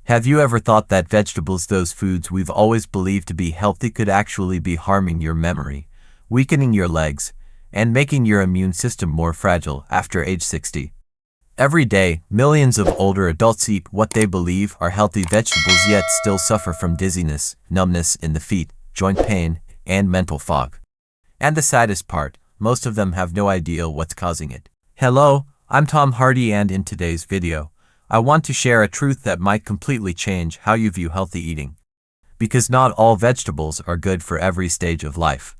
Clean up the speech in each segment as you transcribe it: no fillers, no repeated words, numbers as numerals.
Have you ever thought that vegetables, those foods we've always believed to be healthy, could actually be harming your memory, weakening your legs, and making your immune system more fragile after age 60? Every day, millions of older adults eat what they believe are healthy vegetables yet still suffer from dizziness, numbness in the feet, joint pain, and mental fog. And the saddest part, most of them have no idea what's causing it. Hello, I'm Tom Hardy, and in today's video, I want to share a truth that might completely change how you view healthy eating. Because not all vegetables are good for every stage of life.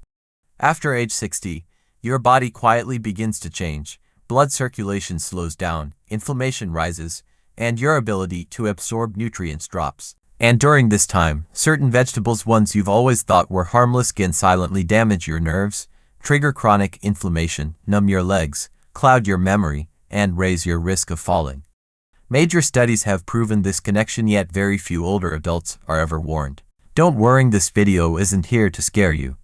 After age 60, your body quietly begins to change, blood circulation slows down, inflammation rises, and your ability to absorb nutrients drops. And during this time, certain vegetables, ones you've always thought were harmless, can silently damage your nerves, trigger chronic inflammation, numb your legs, cloud your memory, and raise your risk of falling. Major studies have proven this connection, yet very few older adults are ever warned. Don't worry, this video isn't here to scare you.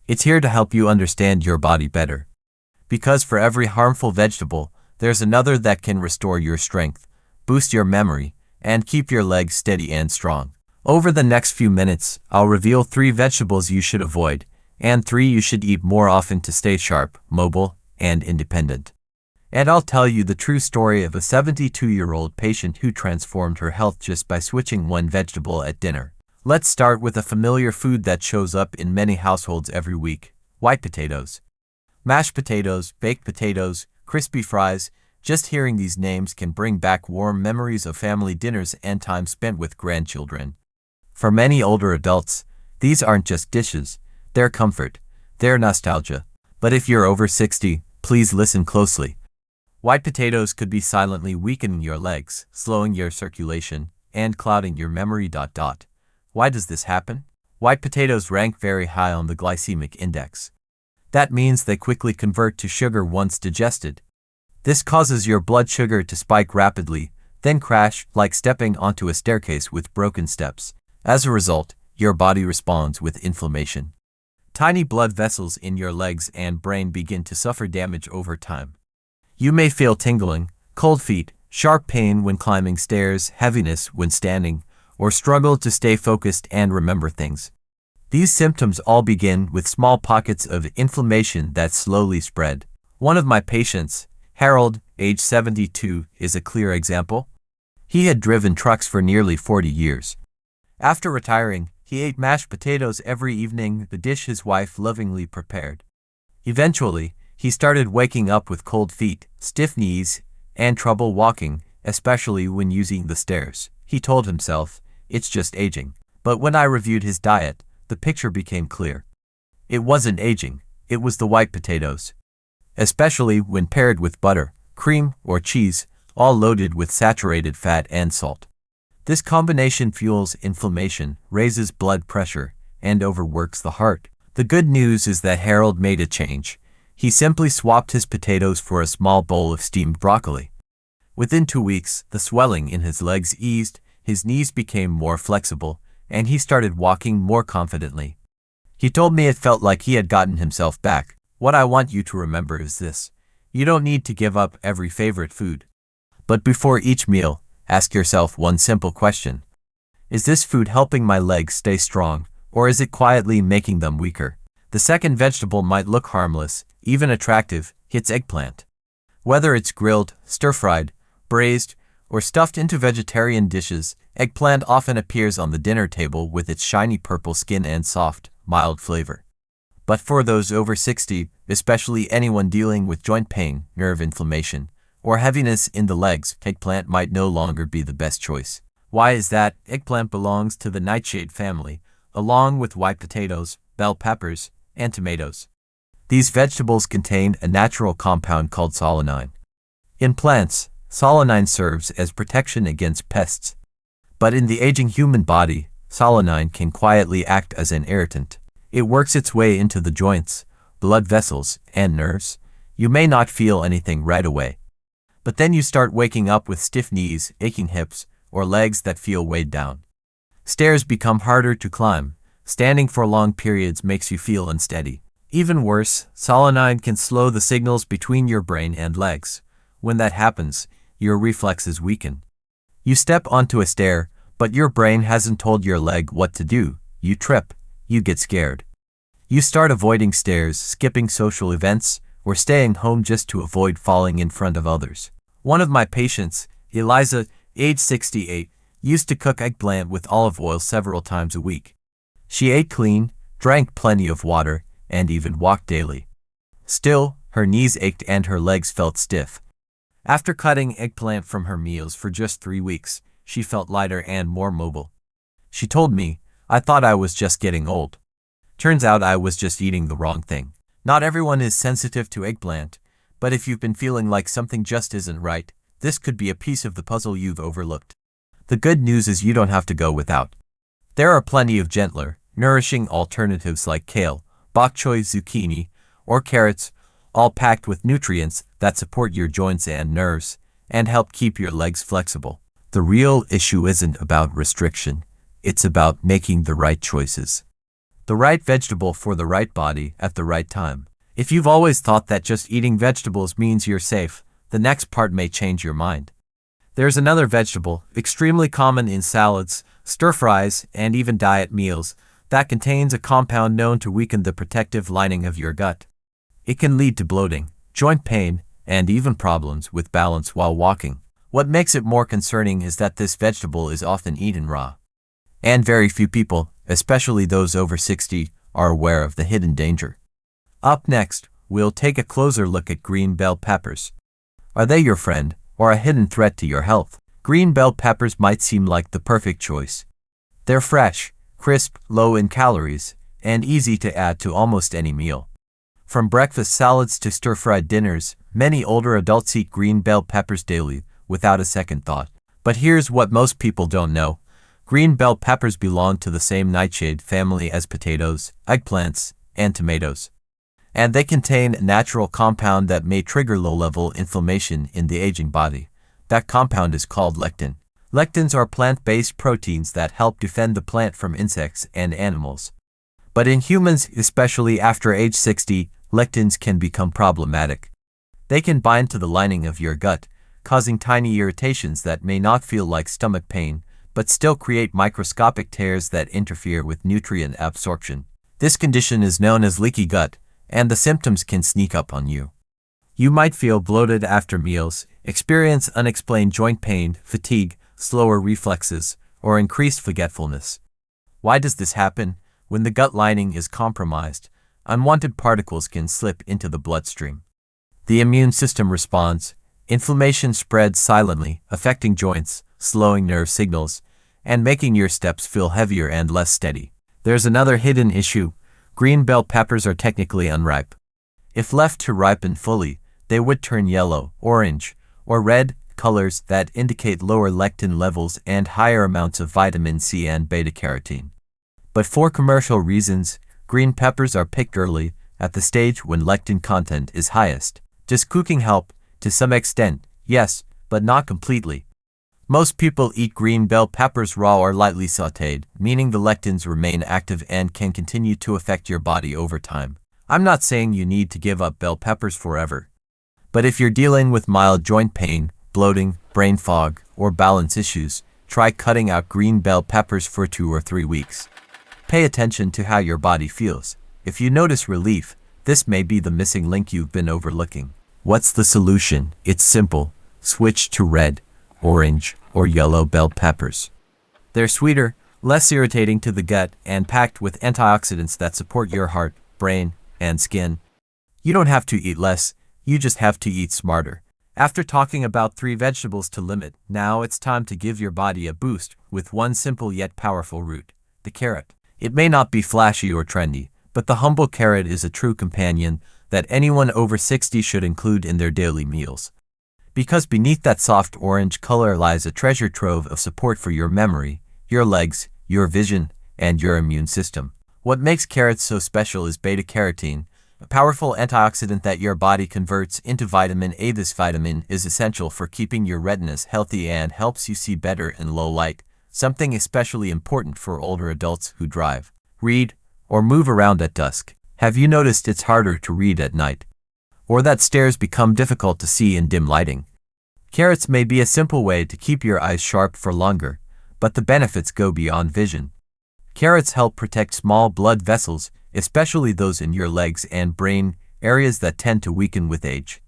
It's here to help you understand your body better. Because for every harmful vegetable, there's another that can restore your strength, boost your memory, and keep your legs steady and strong. Over the next few minutes, I'll reveal 3 vegetables you should avoid, and 3 you should eat more often to stay sharp, mobile, and independent. And I'll tell you the true story of a 72-year-old patient who transformed her health just by switching one vegetable at dinner. Let's start with a familiar food that shows up in many households every week: white potatoes. Mashed potatoes, baked potatoes, crispy fries. Just hearing these names can bring back warm memories of family dinners and time spent with grandchildren. For many older adults, these aren't just dishes, they're comfort, they're nostalgia. But if you're over 60, please listen closely. White potatoes could be silently weakening your legs, slowing your circulation, and clouding your memory. Why does this happen? White potatoes rank very high on the glycemic index. That means they quickly convert to sugar once digested. This causes your blood sugar to spike rapidly, then crash like stepping onto a staircase with broken steps. As a result, your body responds with inflammation. Tiny blood vessels in your legs and brain begin to suffer damage over time. You may feel tingling, cold feet, sharp pain when climbing stairs, heaviness when standing, or struggle to stay focused and remember things. These symptoms all begin with small pockets of inflammation that slowly spread. One of my patients, Harold, age 72, is a clear example. He had driven trucks for nearly 40 years. After retiring, he ate mashed potatoes every evening, the dish his wife lovingly prepared. Eventually, he started waking up with cold feet, stiff knees, and trouble walking, especially when using the stairs. He told himself, "It's just aging." But when I reviewed his diet, the picture became clear. It wasn't aging, it was the white potatoes. Especially when paired with butter, cream, or cheese, all loaded with saturated fat and salt. This combination fuels inflammation, raises blood pressure, and overworks the heart. The good news is that Harold made a change. He simply swapped his potatoes for a small bowl of steamed broccoli. Within 2 weeks, the swelling in his legs eased, his knees became more flexible, and he started walking more confidently. He told me it felt like he had gotten himself back. What I want you to remember is this: you don't need to give up every favorite food. But before each meal, ask yourself one simple question. Is this food helping my legs stay strong, or is it quietly making them weaker? The second vegetable might look harmless, even attractive. It's eggplant. Whether it's grilled, stir-fried, braised, or stuffed into vegetarian dishes, eggplant often appears on the dinner table with its shiny purple skin and soft, mild flavor. But for those over 60, especially anyone dealing with joint pain, nerve inflammation, or heaviness in the legs, eggplant might no longer be the best choice. Why is that? Eggplant belongs to the nightshade family, along with white potatoes, bell peppers, and tomatoes. These vegetables contain a natural compound called solanine. In plants, solanine serves as protection against pests. But in the aging human body, solanine can quietly act as an irritant. It works its way into the joints, blood vessels, and nerves. You may not feel anything right away. But then you start waking up with stiff knees, aching hips, or legs that feel weighed down. Stairs become harder to climb. Standing for long periods makes you feel unsteady. Even worse, solanine can slow the signals between your brain and legs. When that happens, your reflexes weaken. You step onto a stair, But your brain hasn't told your leg what to do. You trip. You get scared. You start avoiding stairs, skipping social events, or staying home just to avoid falling in front of others. One of my patients, Eliza, age 68, used to cook eggplant with olive oil several times a week. She ate clean, drank plenty of water, and even walked daily. Still, her knees ached and her legs felt stiff. After cutting eggplant from her meals for just 3 weeks, she felt lighter and more mobile. She told me, "I thought I was just getting old. Turns out I was just eating the wrong thing." Not everyone is sensitive to eggplant, but if you've been feeling like something just isn't right, this could be a piece of the puzzle you've overlooked. The good news is you don't have to go without. There are plenty of gentler, nourishing alternatives like kale, bok choy, zucchini, or carrots, all packed with nutrients that support your joints and nerves and help keep your legs flexible. The real issue isn't about restriction, it's about making the right choices. The right vegetable for the right body at the right time. If you've always thought that just eating vegetables means you're safe, the next part may change your mind. There's another vegetable, extremely common in salads, stir-fries, and even diet meals, that contains a compound known to weaken the protective lining of your gut. It can lead to bloating, joint pain, and even problems with balance while walking. What makes it more concerning is that this vegetable is often eaten raw. And very few people, especially those over 60, are aware of the hidden danger. Up next, we'll take a closer look at green bell peppers. Are they your friend, or a hidden threat to your health? Green bell peppers might seem like the perfect choice. They're fresh, crisp, low in calories, and easy to add to almost any meal. From breakfast salads to stir-fried dinners, many older adults eat green bell peppers daily, without a second thought. But here's what most people don't know. Green bell peppers belong to the same nightshade family as potatoes, eggplants, and tomatoes. And they contain a natural compound that may trigger low-level inflammation in the aging body. That compound is called lectin. Lectins are plant-based proteins that help defend the plant from insects and animals. But in humans, especially after age 60, lectins can become problematic. They can bind to the lining of your gut, causing tiny irritations that may not feel like stomach pain, but still create microscopic tears that interfere with nutrient absorption. This condition is known as leaky gut, and the symptoms can sneak up on you. You might feel bloated after meals, experience unexplained joint pain, fatigue, slower reflexes, or increased forgetfulness. Why does this happen? When the gut lining is compromised, unwanted particles can slip into the bloodstream. The immune system responds. Inflammation spreads silently, affecting joints, slowing nerve signals, and making your steps feel heavier and less steady. There's another hidden issue. Green bell peppers are technically unripe. If left to ripen fully, they would turn yellow, orange, or red, colors that indicate lower lectin levels and higher amounts of vitamin C and beta-carotene. But for commercial reasons, green peppers are picked early, at the stage when lectin content is highest. Does cooking help? To some extent, yes, but not completely. Most people eat green bell peppers raw or lightly sautéed, meaning the lectins remain active and can continue to affect your body over time. I'm not saying you need to give up bell peppers forever. But if you're dealing with mild joint pain, bloating, brain fog, or balance issues, try cutting out green bell peppers for 2 or 3 weeks. Pay attention to how your body feels. If you notice relief, this may be the missing link you've been overlooking. What's the solution? It's simple. Switch to red, orange, or yellow bell peppers. They're sweeter, less irritating to the gut, and packed with antioxidants that support your heart, brain, and skin. You don't have to eat less, you just have to eat smarter. After talking about 3 vegetables to limit, now it's time to give your body a boost with one simple yet powerful root, the carrot. It may not be flashy or trendy, but the humble carrot is a true companion that anyone over 60 should include in their daily meals. Because beneath that soft orange color lies a treasure trove of support for your memory, your legs, your vision, and your immune system. What makes carrots so special is beta-carotene, a powerful antioxidant that your body converts into vitamin A. This vitamin is essential for keeping your retinas healthy and helps you see better in low light, something especially important for older adults who drive, read, or move around at dusk. Have you noticed it's harder to read at night? Or that stairs become difficult to see in dim lighting? Carrots may be a simple way to keep your eyes sharp for longer, but the benefits go beyond vision. Carrots help protect small blood vessels, especially those in your legs and brain, areas that tend to weaken with age.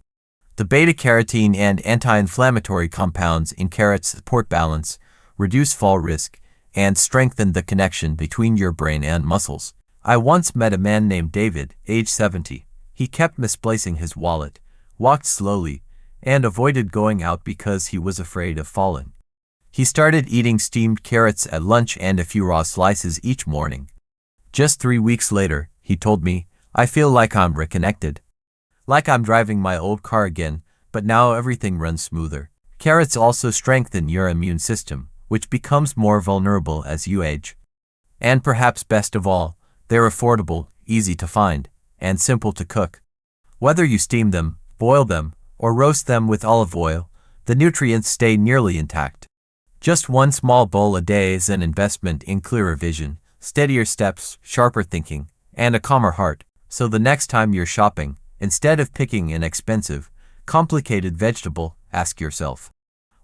The beta-carotene and anti-inflammatory compounds in carrots support balance, reduce fall risk, and strengthen the connection between your brain and muscles. I once met a man named David, age 70. He kept misplacing his wallet, walked slowly, and avoided going out because he was afraid of falling. He started eating steamed carrots at lunch and a few raw slices each morning. Just 3 weeks later, he told me, "I feel like I'm reconnected. Like I'm driving my old car again, but now everything runs smoother." Carrots also strengthen your immune system, which becomes more vulnerable as you age. And perhaps best of all, they're affordable, easy to find, and simple to cook. Whether you steam them, boil them, or roast them with olive oil, the nutrients stay nearly intact. Just one small bowl a day is an investment in clearer vision, steadier steps, sharper thinking, and a calmer heart. So the next time you're shopping, instead of picking an expensive, complicated vegetable, ask yourself,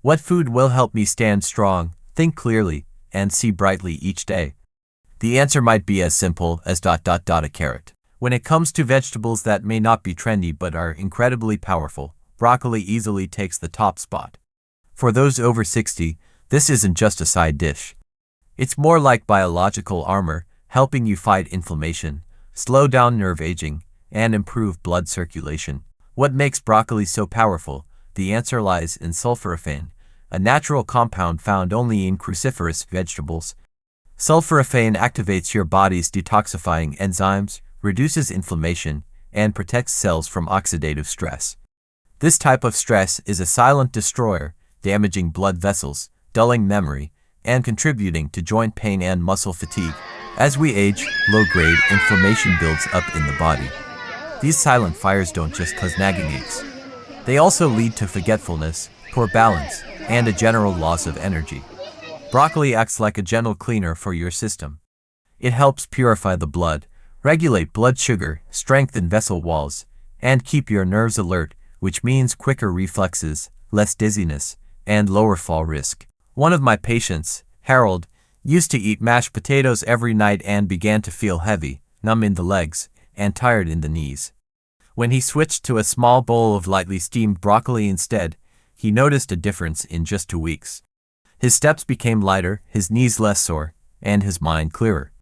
what food will help me stand strong, think clearly, and see brightly each day? The answer might be as simple as ... a carrot. When it comes to vegetables that may not be trendy but are incredibly powerful, broccoli easily takes the top spot. For those over 60, this isn't just a side dish. It's more like biological armor, helping you fight inflammation, slow down nerve aging, and improve blood circulation. What makes broccoli so powerful? The answer lies in sulforaphane, a natural compound found only in cruciferous vegetables. Sulforaphane activates your body's detoxifying enzymes, reduces inflammation, and protects cells from oxidative stress. This type of stress is a silent destroyer, damaging blood vessels, dulling memory, and contributing to joint pain and muscle fatigue. As we age, low-grade inflammation builds up in the body. These silent fires don't just cause nagging aches. They also lead to forgetfulness, poor balance, and a general loss of energy. Broccoli acts like a gentle cleaner for your system. It helps purify the blood, regulate blood sugar, strengthen vessel walls, and keep your nerves alert, which means quicker reflexes, less dizziness, and lower fall risk. One of my patients, Harold, used to eat mashed potatoes every night and began to feel heavy, numb in the legs, and tired in the knees. When he switched to a small bowl of lightly steamed broccoli instead, he noticed a difference in just 2 weeks. His steps became lighter, his knees less sore, and his mind clearer.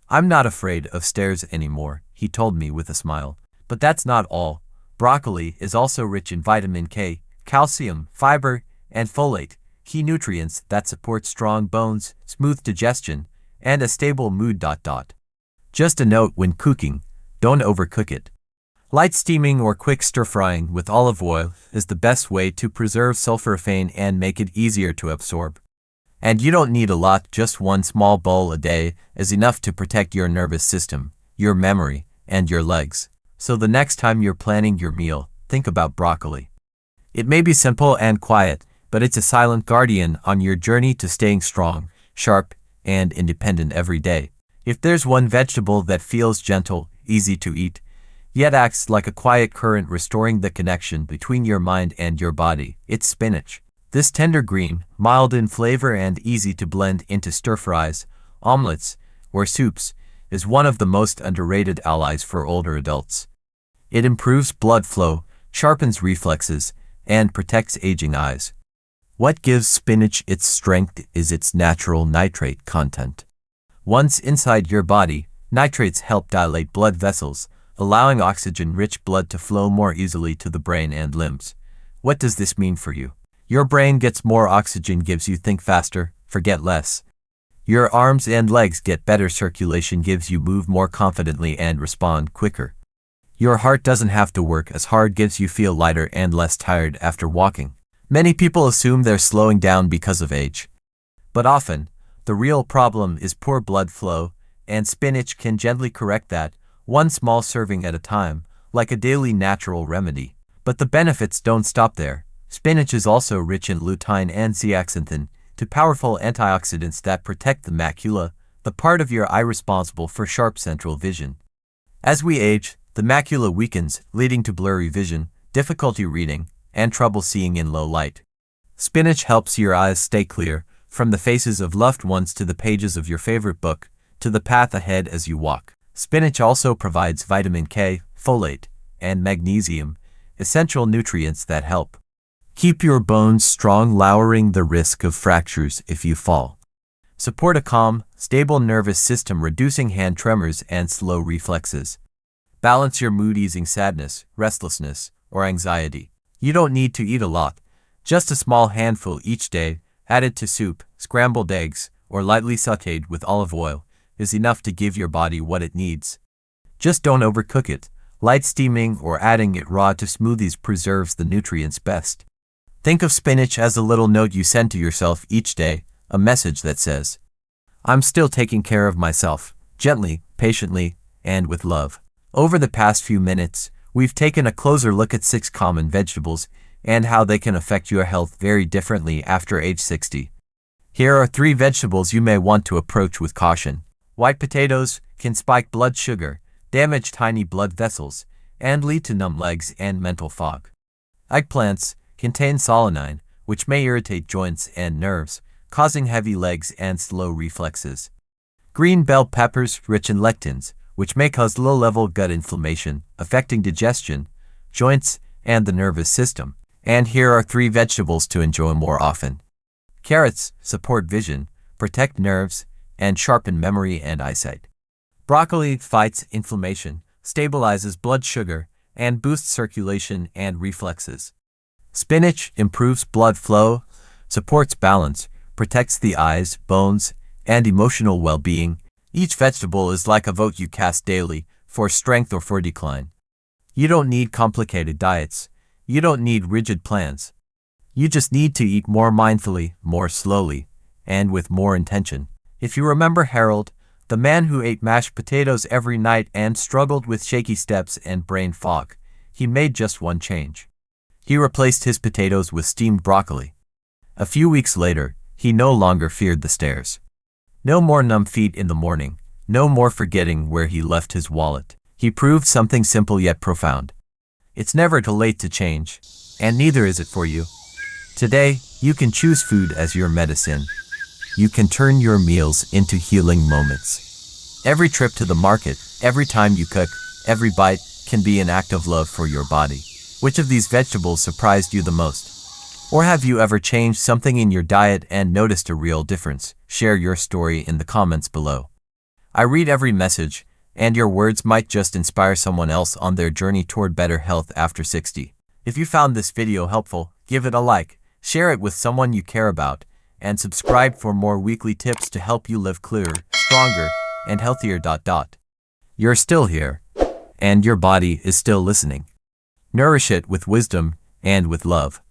"I'm not afraid of stairs anymore," he told me with a smile. But that's not all. Broccoli is also rich in vitamin K, calcium, fiber, and folate, key nutrients that support strong bones, smooth digestion, and a stable mood. Just a note when cooking, don't overcook it. Light steaming or quick stir-frying with olive oil is the best way to preserve sulforaphane and make it easier to absorb. And you don't need a lot, just one small bowl a day is enough to protect your nervous system, your memory, and your legs. So the next time you're planning your meal, think about broccoli. It may be simple and quiet, but it's a silent guardian on your journey to staying strong, sharp, and independent every day. If there's one vegetable that feels gentle, easy to eat, yet acts like a quiet current restoring the connection between your mind and your body, it's spinach. This tender green, mild in flavor and easy to blend into stir-fries, omelets, or soups, is one of the most underrated allies for older adults. It improves blood flow, sharpens reflexes, and protects aging eyes. What gives spinach its strength is its natural nitrate content. Once inside your body, nitrates help dilate blood vessels, allowing oxygen-rich blood to flow more easily to the brain and limbs. What does this mean for you? Your brain gets more oxygen, gives you think faster, forget less. Your arms and legs get better circulation, gives you move more confidently and respond quicker. Your heart doesn't have to work as hard, gives you feel lighter and less tired after walking. Many people assume they're slowing down because of age. But often, the real problem is poor blood flow, and spinach can gently correct that, one small serving at a time, like a daily natural remedy. But the benefits don't stop there. Spinach is also rich in lutein and zeaxanthin, two powerful antioxidants that protect the macula, the part of your eye responsible for sharp central vision. As we age, the macula weakens, leading to blurry vision, difficulty reading, and trouble seeing in low light. Spinach helps your eyes stay clear, from the faces of loved ones to the pages of your favorite book, to the path ahead as you walk. Spinach also provides vitamin K, folate, and magnesium, essential nutrients that help keep your bones strong, lowering the risk of fractures if you fall. Support a calm, stable nervous system, reducing hand tremors and slow reflexes. Balance your mood, easing sadness, restlessness, or anxiety. You don't need to eat a lot. Just a small handful each day, added to soup, scrambled eggs, or lightly sautéed with olive oil, is enough to give your body what it needs. Just don't overcook it. Light steaming or adding it raw to smoothies preserves the nutrients best. Think of spinach as a little note you send to yourself each day, a message that says, "I'm still taking care of myself," gently, patiently, and with love. Over the past few minutes, we've taken a closer look at 6 common vegetables and how they can affect your health very differently after age 60. Here are 3 vegetables you may want to approach with caution. White potatoes can spike blood sugar, damage tiny blood vessels, and lead to numb legs and mental fog. Eggplants contain solanine, which may irritate joints and nerves, causing heavy legs and slow reflexes. Green bell peppers rich in lectins, which may cause low-level gut inflammation, affecting digestion, joints, and the nervous system. And here are 3 vegetables to enjoy more often. Carrots support vision, protect nerves, and sharpen memory and eyesight. Broccoli fights inflammation, stabilizes blood sugar, and boosts circulation and reflexes. Spinach improves blood flow, supports balance, protects the eyes, bones, and emotional well-being. Each vegetable is like a vote you cast daily, for strength or for decline. You don't need complicated diets. You don't need rigid plans. You just need to eat more mindfully, more slowly, and with more intention. If you remember Harold, the man who ate mashed potatoes every night and struggled with shaky steps and brain fog, he made just one change. He replaced his potatoes with steamed broccoli. A few weeks later, he no longer feared the stairs. No more numb feet in the morning, no more forgetting where he left his wallet. He proved something simple yet profound. It's never too late to change, and neither is it for you. Today, you can choose food as your medicine. You can turn your meals into healing moments. Every trip to the market, every time you cook, every bite can be an act of love for your body. Which of these vegetables surprised you the most? Or have you ever changed something in your diet and noticed a real difference? Share your story in the comments below. I read every message, and your words might just inspire someone else on their journey toward better health after 60. If you found this video helpful, give it a like, share it with someone you care about, and subscribe for more weekly tips to help you live clearer, stronger, and healthier. You're still here, and your body is still listening. Nourish it with wisdom and with love.